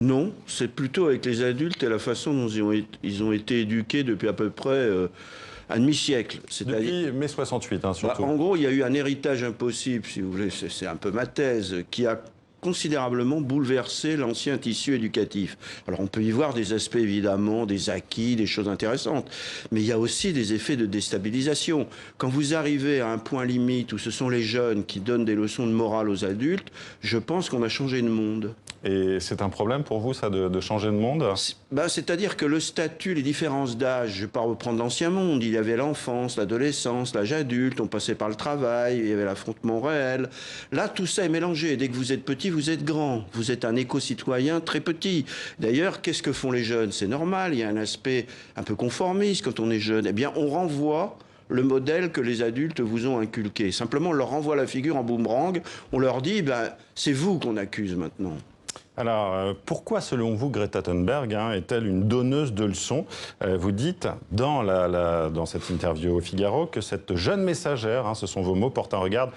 Non, c'est plutôt avec les adultes et la façon dont ils ont été éduqués depuis à peu près un demi-siècle. Depuis mai 68, hein, surtout. En gros, il y a eu un héritage impossible, si vous voulez, c'est un peu ma thèse, qui a considérablement bouleversé l'ancien tissu éducatif. Alors on peut y voir des aspects évidemment, des acquis, des choses intéressantes, mais il y a aussi des effets de déstabilisation. Quand vous arrivez à un point limite où ce sont les jeunes qui donnent des leçons de morale aux adultes, je pense qu'on a changé de monde. Et c'est un problème pour vous, ça, de changer de monde? C'est-à-dire que le statut, les différences d'âge, je ne vais pas reprendre l'ancien monde, il y avait l'enfance, l'adolescence, l'âge adulte, on passait par le travail, il y avait l'affrontement réel. Là, tout ça est mélangé. Dès que vous êtes petit, vous êtes grand. Vous êtes un éco-citoyen très petit. D'ailleurs, qu'est-ce que font les jeunes? C'est normal, il y a un aspect un peu conformiste quand on est jeune. Eh bien, on renvoie le modèle que les adultes vous ont inculqué. Simplement, on leur renvoie la figure en boomerang, on leur dit, c'est vous qu'on accuse maintenant. Alors, pourquoi, selon vous, Greta Thunberg est-elle une donneuse de leçons? Vous dites, dans cette interview au Figaro, que cette jeune messagère, ce sont vos mots, porte un regard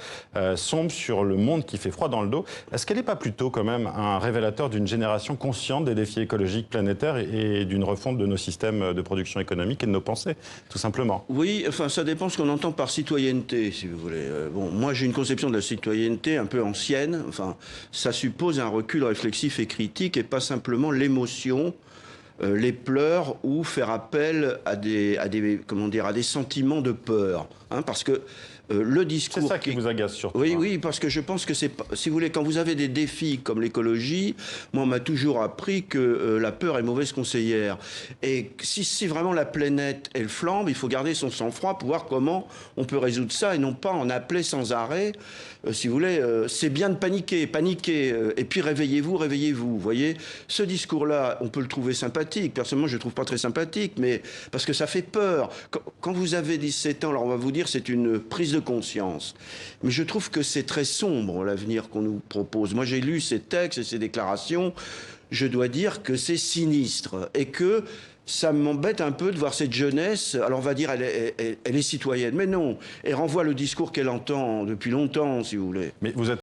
sombre sur le monde qui fait froid dans le dos. Est-ce qu'elle n'est pas plutôt quand même un révélateur d'une génération consciente des défis écologiques planétaires et d'une refonte de nos systèmes de production économique et de nos pensées, tout simplement? Oui, enfin, ça dépend ce qu'on entend par citoyenneté, si vous voulez. Bon, moi, j'ai une conception de la citoyenneté un peu ancienne. Enfin, ça suppose un recul réflexif et critique et pas simplement l'émotion, les pleurs ou faire appel à des sentiments de peur. Parce que le discours... C'est ça qui vous agace surtout. Oui, oui, parce que je pense que c'est... Si vous voulez, quand vous avez des défis comme l'écologie, moi, on m'a toujours appris que la peur est mauvaise conseillère. Et si vraiment la planète, elle flambe, il faut garder son sang-froid pour voir comment on peut résoudre ça et non pas en appeler sans arrêt. Si vous voulez, c'est bien de paniquer, et puis réveillez-vous, réveillez-vous. Vous voyez, ce discours-là, on peut le trouver sympathique. Personnellement, je ne le trouve pas très sympathique, mais parce que ça fait peur. Quand vous avez 17 ans, alors on va vous dire c'est une prise de conscience. Mais je trouve que c'est très sombre, l'avenir qu'on nous propose. Moi, j'ai lu ces textes et ces déclarations. Je dois dire que c'est sinistre et que ça m'embête un peu de voir cette jeunesse. Alors on va dire elle est citoyenne, mais non. Elle renvoie le discours qu'elle entend depuis longtemps, si vous voulez. Mais vous êtes